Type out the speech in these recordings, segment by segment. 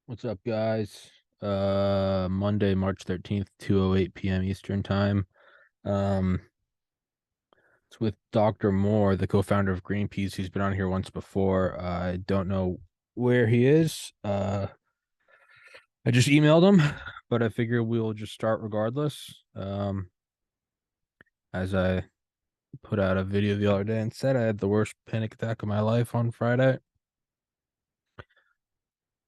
What's up, guys? Monday, March 13th, 2:08 p.m. Eastern Time. Um, it's with Dr. Moore, the co-founder of Greenpeace. He's been on here once before. I don't know where he is. I just emailed him, but I figure we'll just start regardless. As I put out a video the other day and said I had the worst panic attack of my life on Friday.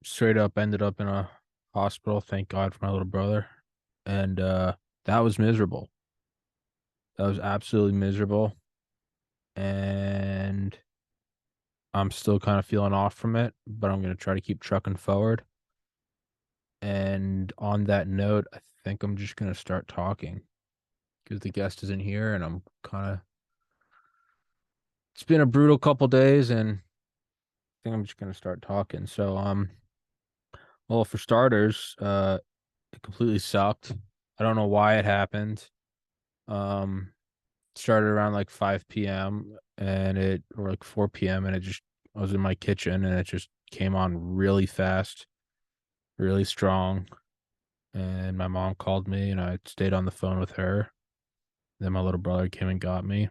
Straight up ended up in a hospital. Thank God for my little brother. And that was miserable. That was absolutely miserable. And I'm still kind of feeling off from it, but I'm going to try to keep trucking forward. And on that note, I think I'm just going to start talking because the guest isn't here and I'm kind of, it's been a brutal couple days and I think I'm just going to start talking. Well, for starters, it completely sucked. I don't know why it happened. Um, Started around like 5 p.m. or like 4 p.m. and I was in my kitchen and it just came on really fast, really strong. And my mom called me and I stayed on the phone with her. Then my little brother came and got me.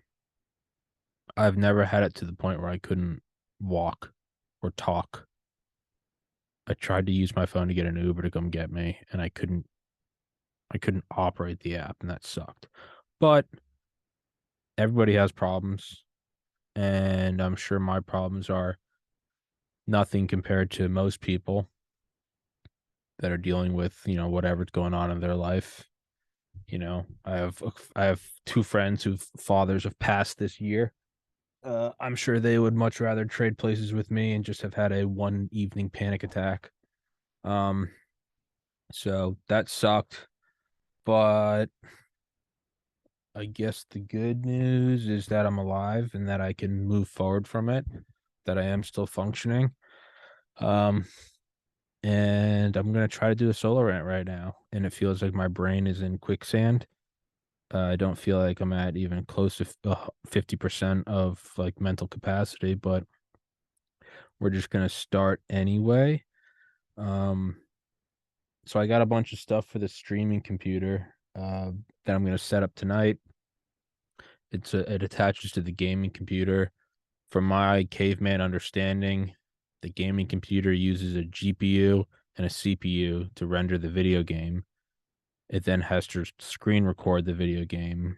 I've never had it to the point where I couldn't walk or talk. I tried to use my phone to get an Uber to come get me and I couldn't operate the app and that sucked. But everybody has problems and I'm sure my problems are nothing compared to most people that are dealing with, whatever's going on in their life. I have two friends whose fathers have passed this year. I'm sure they would much rather trade places with me and just have had a one evening panic attack. Um, so that sucked, but I guess the good news is that I'm alive and that I can move forward from it, that I am still functioning. Um, and I'm gonna try to do a solo rant right now, and it feels like my brain is in quicksand. I don't feel like I'm at even close to 50% of like mental capacity, but we're just gonna start anyway. Um, so I got a bunch of stuff for the streaming computer that I'm gonna set up tonight. It attaches to the gaming computer. From my caveman understanding, the gaming computer uses a GPU and a CPU to render the video game. It then has to screen record the video game.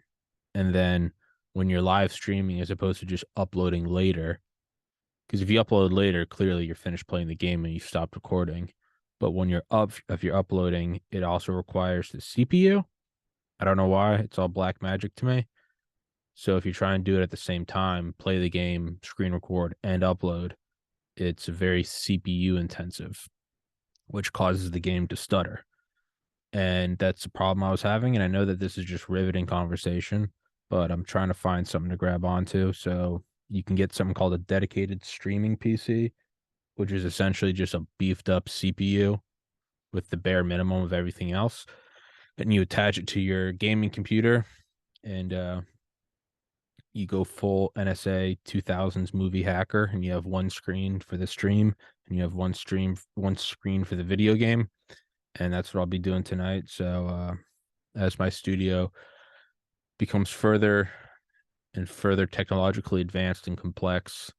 And then when you're live streaming, as opposed to just uploading later, because if you upload later, clearly you're finished playing the game and you stopped recording. But if you're uploading, it also requires the CPU. I don't know why. It's all black magic to me. So if you try and do it at the same time, play the game, screen record, and upload, it's very CPU intensive, which causes the game to stutter. And that's a problem I was having. And I know that this is just riveting conversation, but I'm trying to find something to grab onto. So you can get something called a dedicated streaming PC, which is essentially just a beefed up CPU with the bare minimum of everything else. And you attach it to your gaming computer and you go full NSA 2000s movie hacker and you have one screen for the stream and you have one screen for the video game. And that's what I'll be doing tonight. So as my studio becomes further and further technologically advanced and complex,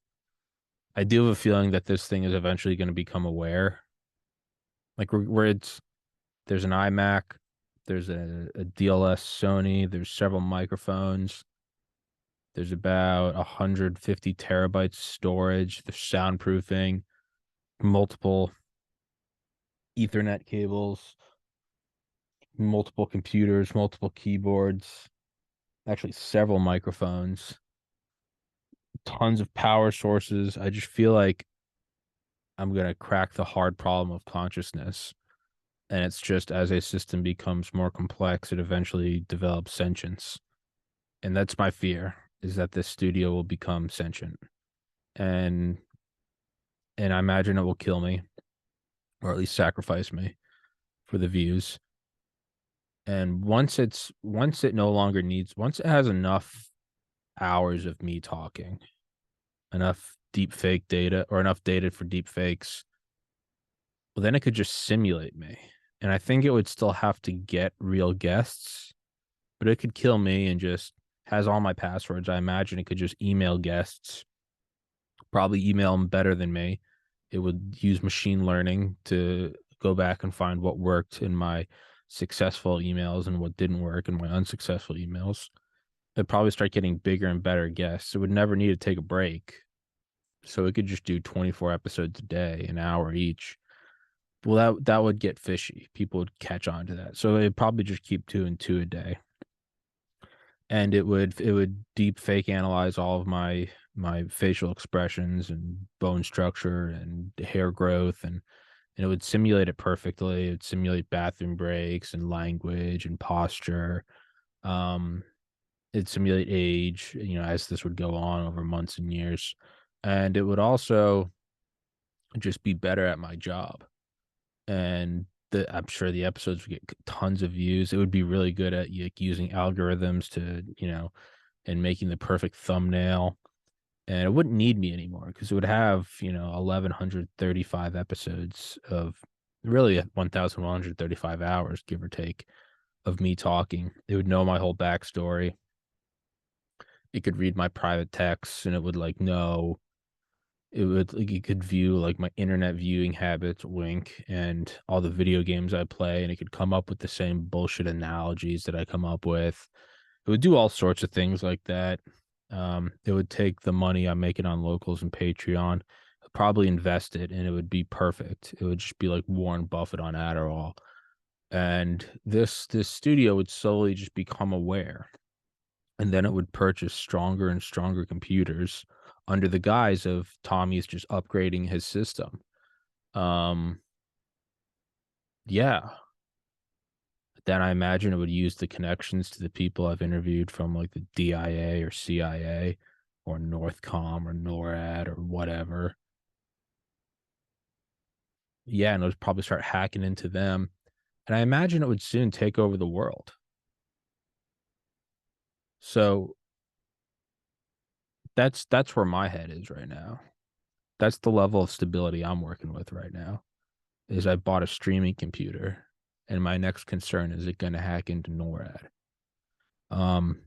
I do have a feeling that this thing is eventually going to become aware. Like where there's an iMac, there's a DLS Sony, there's several microphones, there's about 150 terabytes storage, there's soundproofing, multiple Ethernet cables, multiple computers, multiple keyboards, actually several microphones, tons of power sources. I just feel like I'm going to crack the hard problem of consciousness. And it's just as a system becomes more complex, it eventually develops sentience. And that's my fear is that this studio will become sentient. And and I imagine it will kill me or at least sacrifice me for the views. And once it has enough hours of me talking, enough deep fake data or enough data for deep fakes, Well, then it could just simulate me. And I think it would still have to get real guests, but it could kill me and just has all my passwords. I imagine it could just email guests, probably email them better than me. It would use machine learning to go back and find what worked in my successful emails and what didn't work in my unsuccessful emails. It'd probably start getting bigger and better guests. It would never need to take a break. So it could just do 24 episodes a day, an hour each. Well, that would get fishy. People would catch on to that. So it'd probably just keep 2 and 2 a day. And it would deep fake analyze all of my facial expressions and bone structure and hair growth, and it would simulate it perfectly. It would simulate bathroom breaks and language and posture. Um, it'd simulate age, as this would go on over months and years. And it would also just be better at my job. And I'm sure the episodes would get tons of views. It would be really good at like using algorithms to, and making the perfect thumbnail. And it wouldn't need me anymore because it would have, 1,135 episodes of really 1,135 hours, give or take, of me talking. It would know my whole backstory. It could read my private texts and it would like know it would like you could view like my internet viewing habits, wink, and all the video games I play, and it could come up with the same bullshit analogies that I come up with. It would do all sorts of things like that. It would take the money I'm making on locals and Patreon, probably invest it, and it would be perfect. It would just be like Warren Buffett on Adderall. And this studio would slowly just become aware, and then it would purchase stronger and stronger computers under the guise of Tommy's just upgrading his system. Um, yeah. Then I imagine it would use the connections to the people I've interviewed from like the DIA or CIA or Northcom or NORAD or whatever. Yeah, and it would probably start hacking into them. And I imagine it would soon take over the world. So that's where my head is right now. That's the level of stability I'm working with right now. Is I bought a streaming computer, and my next concern is it going to hack into NORAD. Um,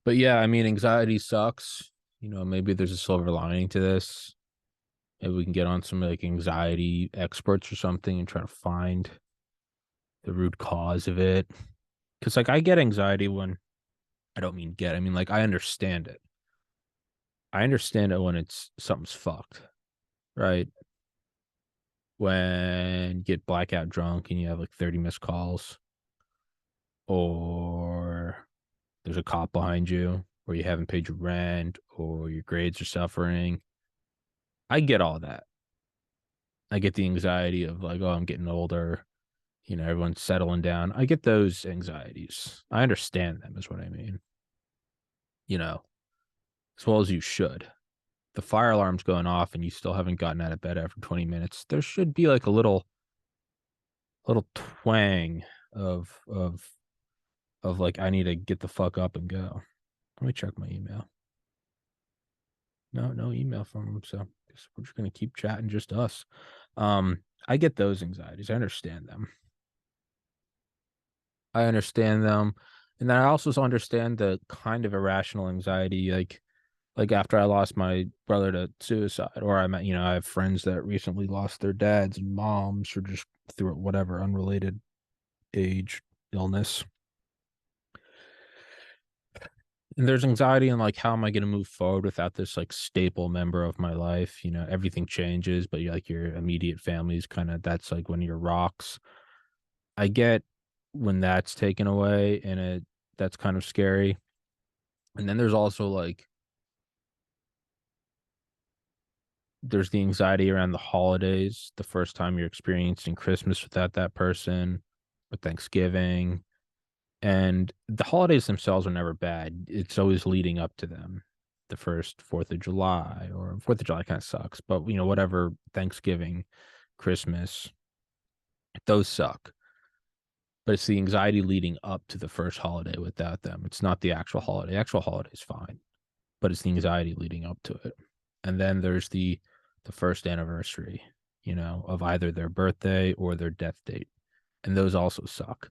but yeah, I mean, anxiety sucks. Maybe there's a silver lining to this. Maybe we can get on some like anxiety experts or something and try to find the root cause of it. Because like I get anxiety when I don't mean get, I mean like I understand it. I understand it when it's something's fucked, right? When you get blackout drunk and you have like 30 missed calls, or there's a cop behind you, or you haven't paid your rent, or your grades are suffering. I get all that. I get the anxiety of like, oh, I'm getting older. Everyone's settling down. I get those anxieties. I understand them, is what I mean. As well as you should. The fire alarm's going off and you still haven't gotten out of bed after 20 minutes. There should be like a little twang of like I need to get the fuck up and go. Let me check my email. No email from him, so we're just gonna keep chatting, just us. I get those anxieties. I understand them. And then I also understand the kind of irrational anxiety, like after I lost my brother to suicide, or I have friends that recently lost their dads and moms, or just through whatever unrelated age illness. And there's anxiety in like how am I going to move forward without this like staple member of my life? Everything changes, but like your immediate family is kind of that's like one of your rocks. I get when that's taken away, and that's kind of scary. And then there's also like there's the anxiety around the holidays, the first time you're experiencing Christmas without that person, or Thanksgiving. And the holidays themselves are never bad. It's always leading up to them. The first 4th of July, or 4th of July kind of sucks, but whatever, Thanksgiving, Christmas, those suck. But it's the anxiety leading up to the first holiday without them. It's not the actual holiday. Actual holiday is fine, but it's the anxiety leading up to it. And then there's the first anniversary. of either their birthday or their death date. And those also suck.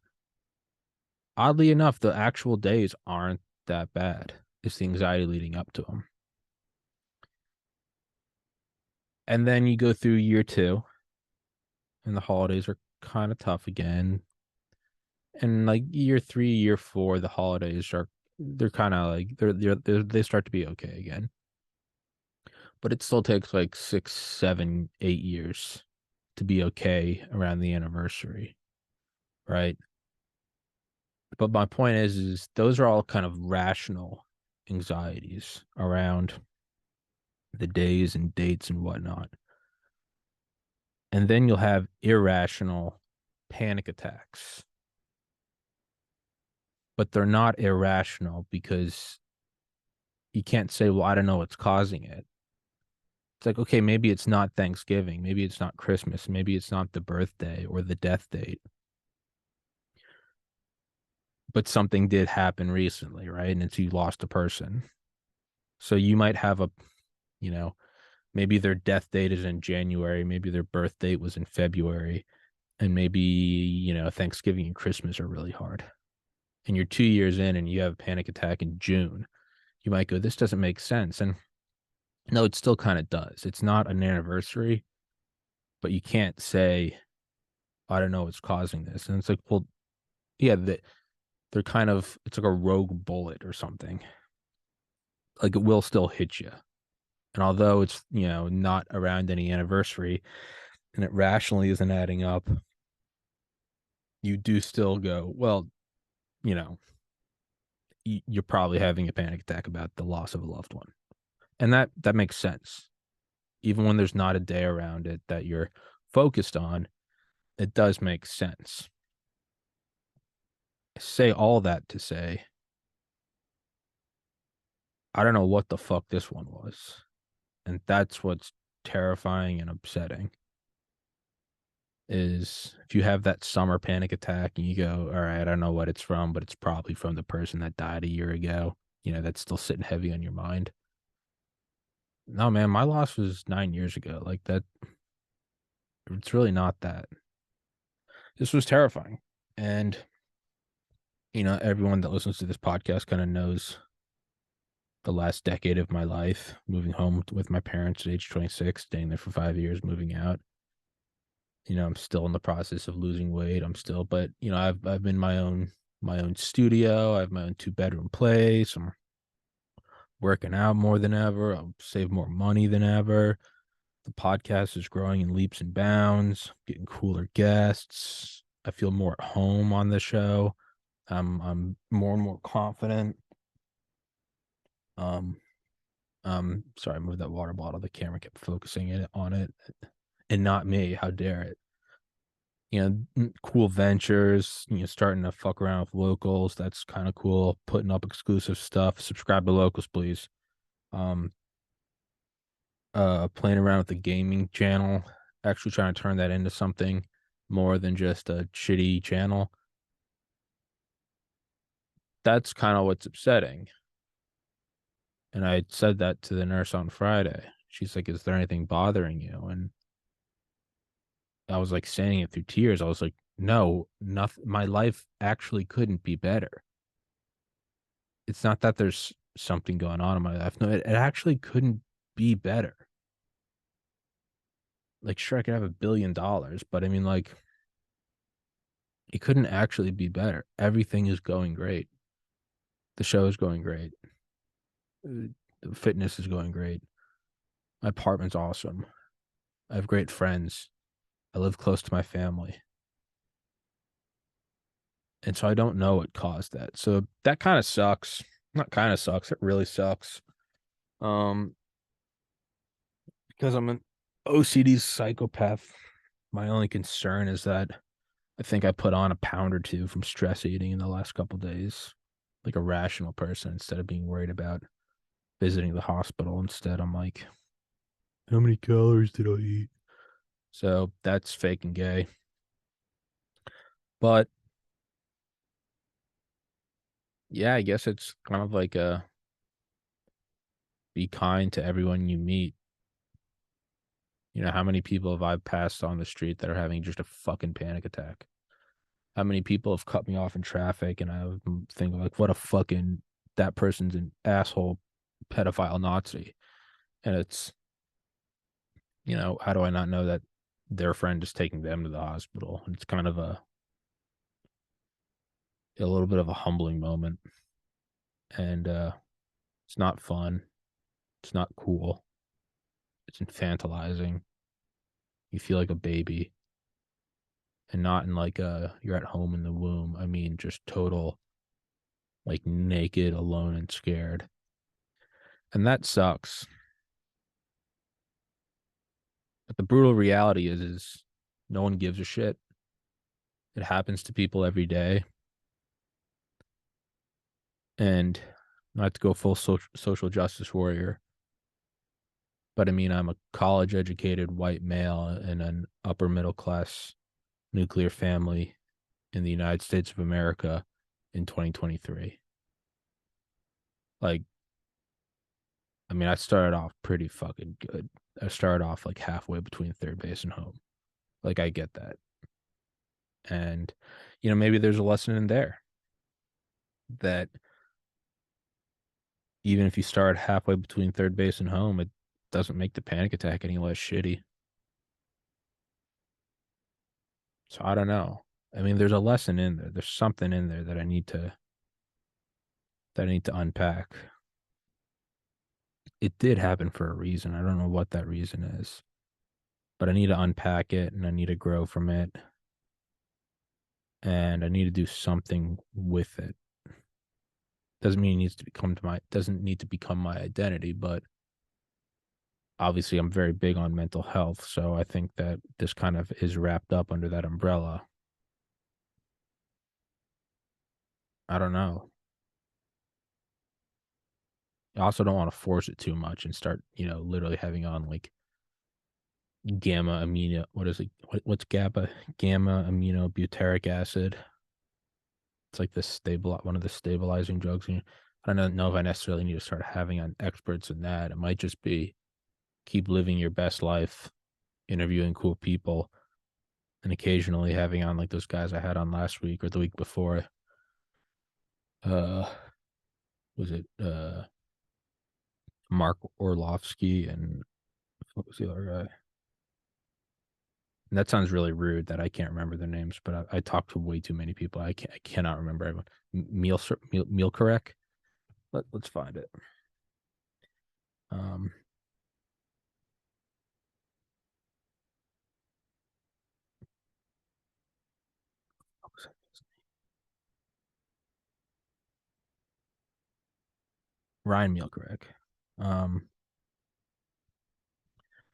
Oddly enough, the actual days aren't that bad. It's the anxiety leading up to them. And then you go through year two, and the holidays are kind of tough again. And like year three, year four, the holidays they're kind of like they start to be okay again. But it still takes like 6, 7, 8 years to be okay around the anniversary, right? But my point is those are all kind of rational anxieties around the days and dates and whatnot. And then you'll have irrational panic attacks. But they're not irrational because you can't say, well, I don't know what's causing it. It's like, okay, maybe it's not Thanksgiving. Maybe it's not Christmas. Maybe it's not the birthday or the death date. But something did happen recently, right? And it's you lost a person. So you might have you know, maybe their death date is in January. Maybe their birth date was in February. And maybe, Thanksgiving and Christmas are really hard. And you're 2 years in and you have a panic attack in June. You might go, this doesn't make sense. And no, it still kind of does. It's not an anniversary, but you can't say, I don't know what's causing this. And it's like, well, yeah, they're kind of, it's like a rogue bullet or something. Like it will still hit you. And although it's, not around any anniversary and it rationally isn't adding up, you do still go, well, you know, you're probably having a panic attack about the loss of a loved one. And that makes sense. Even when there's not a day around it that you're focused on, it does make sense. I say all that to say, I don't know what the fuck this one was. And that's what's terrifying and upsetting. Is if you have that summer panic attack and you go, all right, I don't know what it's from, but it's probably from the person that died a year ago, that's still sitting heavy on your mind. No, man, my loss was 9 years ago. Like that, it's really not that. This was terrifying. And, everyone that listens to this podcast kind of knows the last decade of my life, moving home with my parents at age 26, staying there for 5 years, moving out. I'm still in the process of losing weight. But I've been my own studio. I have my own 2-bedroom place. I'm working out more than ever. I'll save more money than ever. The podcast is growing in leaps and bounds, getting cooler guests. I feel more at home on the show. I'm more and more confident. Um, sorry, I moved that water bottle. The camera kept focusing on it and not me. How dare it? Cool ventures, starting to fuck around with locals. That's kind of cool. Putting up exclusive stuff. Subscribe to locals, please. Um, Playing around with the gaming channel, actually trying to turn that into something more than just a shitty channel. That's kind of what's upsetting. And I said that to the nurse on Friday. She's like, is there anything bothering you? And I was like saying it through tears. I was like, no, nothing. My life actually couldn't be better. It's not that there's something going on in my life. No, it actually couldn't be better. Like, sure, I could have $1 billion, but I mean, like, it couldn't actually be better. Everything is going great. The show is going great. The fitness is going great. My apartment's awesome. I have great friends. I live close to my family. And so I don't know what caused that. So that kind of sucks. Not kind of sucks. It really sucks. Um, because I'm an OCD psychopath. My only concern is that I think I put on a pound or two from stress eating in the last couple of days, like a rational person, instead of being worried about visiting the hospital. Instead, I'm like, how many calories did I eat? So that's fake and gay. But yeah, I guess it's kind of like a be kind to everyone you meet. You know, how many people have I passed on the street that are having just a fucking panic attack? How many people have cut me off in traffic and I think like, what a fucking, that person's an asshole, pedophile Nazi. And it's, you know, how do I not know that their friend is taking them to the hospital? It's kind of a little bit of a humbling moment. And it's not fun. It's not cool. It's infantilizing. You feel like a baby, and not in like you're at home in the womb. I mean just total, like, naked, alone, and scared. And that sucks. But the brutal reality is no one gives a shit. It happens to people every day. And not to go full social justice warrior, but I mean, I'm a college educated white male in an upper middle class nuclear family in the United States of America in 2023. Like, I mean, I started off pretty fucking good. I started off like halfway between third base and home. Like, I get that. And, you know, maybe there's a lesson in there that even if you start halfway between third base and home, it doesn't make the panic attack any less shitty. So I don't know. I mean, there's a lesson in there. There's something in there that I need to unpack. It did happen for a reason. I don't know what that reason is, but I need to unpack it and I need to grow from it and I need to do something with it. Doesn't mean it needs to become to my doesn't need to become my identity, but obviously I'm very big on mental health, so I think that this kind of is wrapped up under that umbrella. I don't know. I also don't want to force it too much and start, you know, literally having on like gamma amino what is it? What's GABA? Gamma amino butyric acid. It's like this stable one of the stabilizing drugs. And I don't know if I necessarily need to start having on experts in that. It might just be keep living your best life, interviewing cool people, and occasionally having on like those guys I had on last week or the week before. Uh, was it Mark Orlovsky and what was the other guy? And that sounds really rude that I can't remember their names, but I talk to way too many people. I cannot remember everyone. Meal correct. Let's find it. Um, Ryan Meal correct. Um,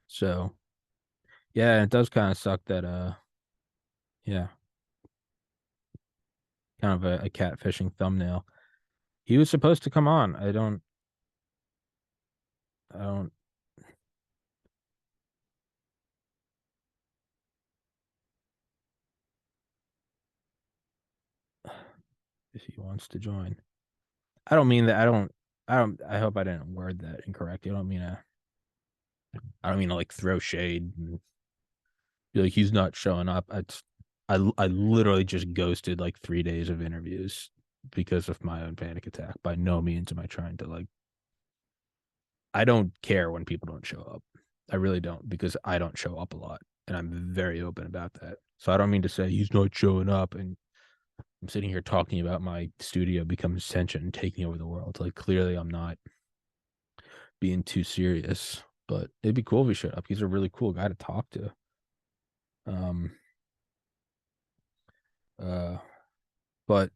so yeah, it does kind of suck that yeah, kind of a catfishing thumbnail. He was supposed to come on. I don't if he wants to join. I don't mean that. I hope I didn't word that incorrectly. I don't mean to like throw shade and be like he's not showing up. I literally just ghosted like 3 days of interviews because of my own panic attack. By no means am I trying to like. I don't care when people don't show up. I really don't because I don't show up a lot, and I'm very open about that. So I don't mean to say he's not showing up, and I'm sitting here talking about my studio becoming sentient and taking over the world. Like clearly, I'm not being too serious, but it'd be cool if he showed up. He's a really cool guy to talk to. Um, uh, but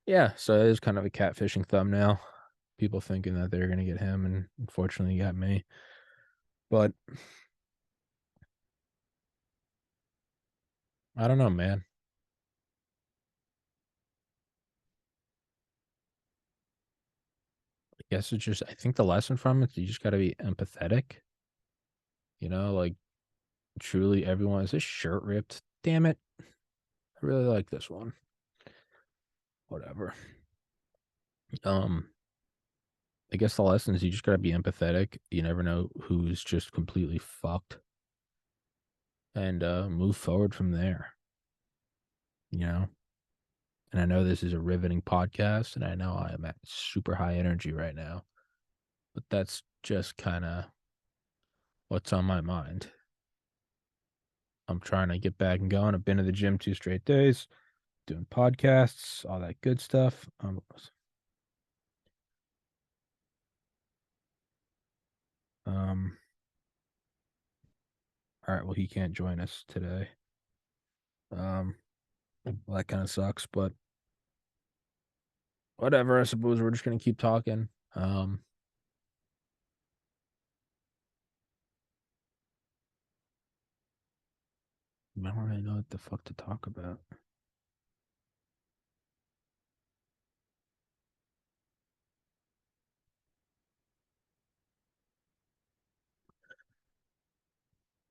yeah, so it is kind of a catfishing thumbnail. People thinking that they're gonna get him, and unfortunately, got me. But I don't know, man. I guess it's just. I think the lesson from it, you just got to be empathetic. You know, like truly, everyone is this shirt ripped. Damn it! I really like this one. Whatever. Um, I guess the lesson is you just gotta be empathetic. You never know who's just completely fucked, and move forward from there. You know. And I know this is a riveting podcast, and I know I am at super high energy right now, but that's just kind of what's on my mind. I'm trying to get back and going. I've been to the gym 2 straight days, doing podcasts, all that good stuff. Um, all right, well, he can't join us today. Well, that kind of sucks, but whatever. I suppose we're just gonna keep talking. I don't really know what the fuck to talk about.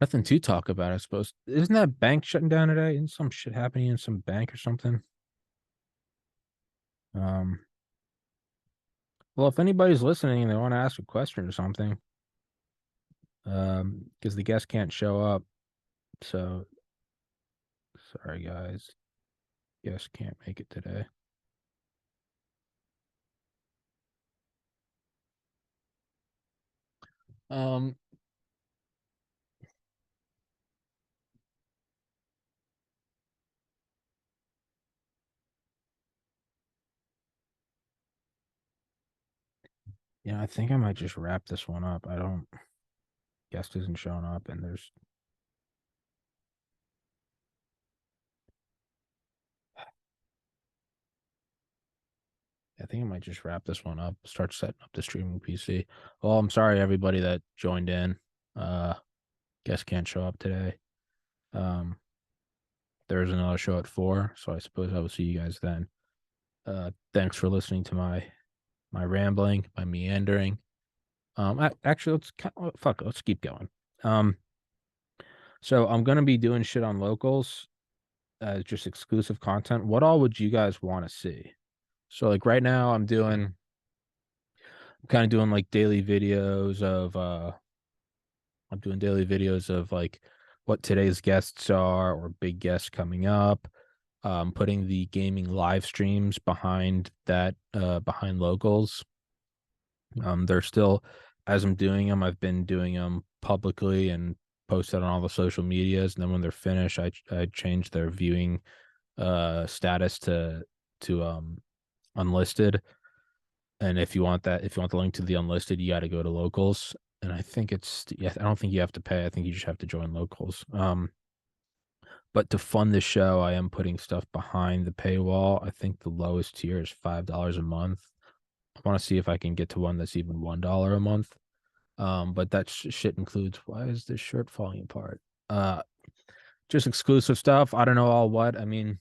Nothing to talk about, I suppose. Isn't that bank shutting down today? Isn't some shit happening in some bank or something? Um, well, if anybody's listening and they want to ask a question or something, because the guest can't show up, so sorry guys, guest can't make it today. Um, yeah, I think I might just wrap this one up. I don't guest isn't showing up, and there's I think I might just wrap this one up. Start setting up the streaming PC. Well, I'm sorry everybody that joined in. Guest can't show up today. Um, there's another show at 4, so I suppose I will see you guys then. Thanks for listening to my rambling, my meandering. Actually, let's keep going. Um, so I'm gonna be doing shit on locals, just exclusive content. What all would you guys want to see? So like right now, I'm kind of doing like daily videos of I'm doing daily videos of like what today's guests are or big guests coming up. Putting the gaming live streams behind that behind locals. They're still, as I'm doing them, I've been doing them publicly and posted on all the social medias. And then when they're finished, I change their viewing status to unlisted. And if you want the link to the unlisted, you got to go to locals. And I think yeah, I don't think you have to pay. I think you just have to join locals. But to fund the show, I am putting stuff behind the paywall. I think the lowest tier is $5 a month. I want to see if I can get to one that's even $1 a month. But that shit includes, why is this shirt falling apart? Just exclusive stuff. I don't know all what. I mean,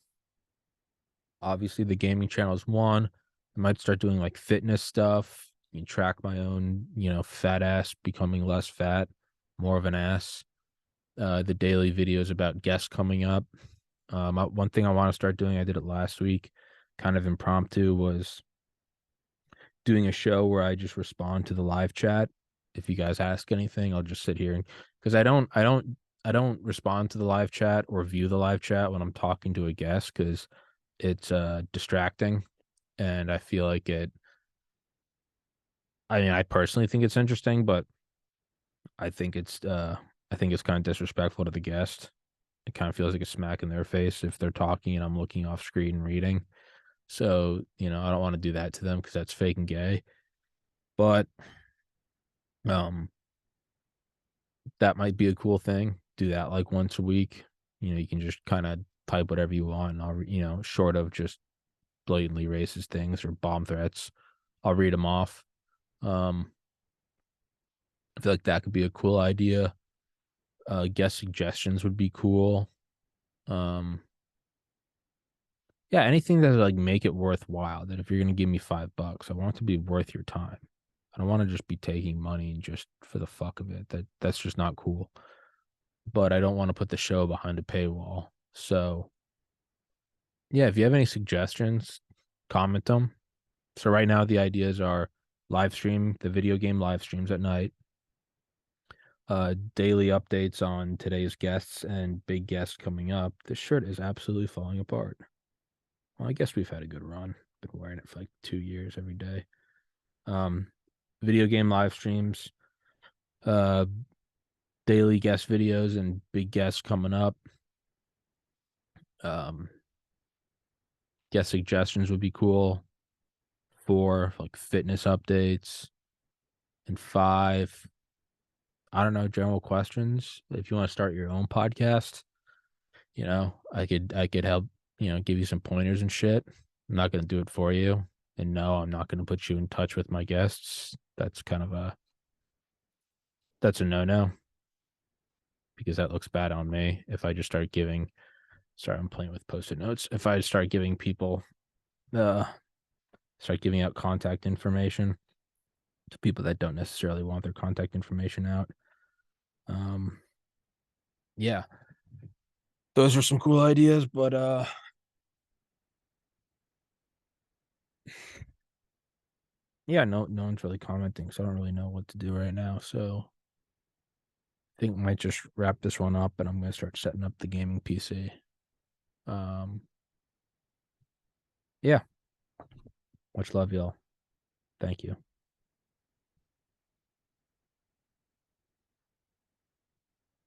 obviously the gaming channel is one. I might start doing like fitness stuff. You can track my own, fat ass becoming less fat, more of an ass. The daily videos about guests coming up. One thing I want to start doing, I did it last week, kind of impromptu, was doing a show where I just respond to the live chat. If you guys ask anything, I'll just sit here and because I don't respond to the live chat or view the live chat when I'm talking to a guest because it's distracting, and I feel like it. I mean, I personally think it's interesting, but I think it's kind of disrespectful to the guest. It kind of feels like a smack in their face if they're talking and I'm looking off screen and reading. So, I don't want to do that to them because that's fake and gay. But um that might be a cool thing. Do that like once a week. You can just kind of type whatever you want and short of just blatantly racist things or bomb threats, I'll read them off. Um I feel like that could be a cool idea. Guest suggestions would be cool. Um yeah, anything that like make it worthwhile. That if you're gonna give me $5, I want it to be worth your time. I don't want to just be taking money and just for the fuck of it. That's just not cool. But I don't want to put the show behind a paywall. So yeah, if you have any suggestions, comment them. So right now the ideas are live stream, the video game live streams at night. Daily updates on today's guests and big guests coming up. This shirt is absolutely falling apart. Well, I guess we've had a good run. Been wearing it for like 2 years every day. Video game live streams, daily guest videos and big guests coming up. Guest suggestions would be cool. 4, like fitness updates. And 5, I don't know, general questions. If you want to start your own podcast, I could help, give you some pointers and shit. I'm not going to do it for you. And no, I'm not going to put you in touch with my guests. That's a no-no, because that looks bad on me if I just start giving. Sorry, I'm playing with Post-it notes. If I start giving people, start giving out contact information to people that don't necessarily want their contact information out. Yeah, those are some cool ideas, but yeah, no one's really commenting, so I don't really know what to do right now. So I think I might just wrap this one up, and I'm gonna start setting up the gaming PC. Yeah, much love, y'all. Thank you.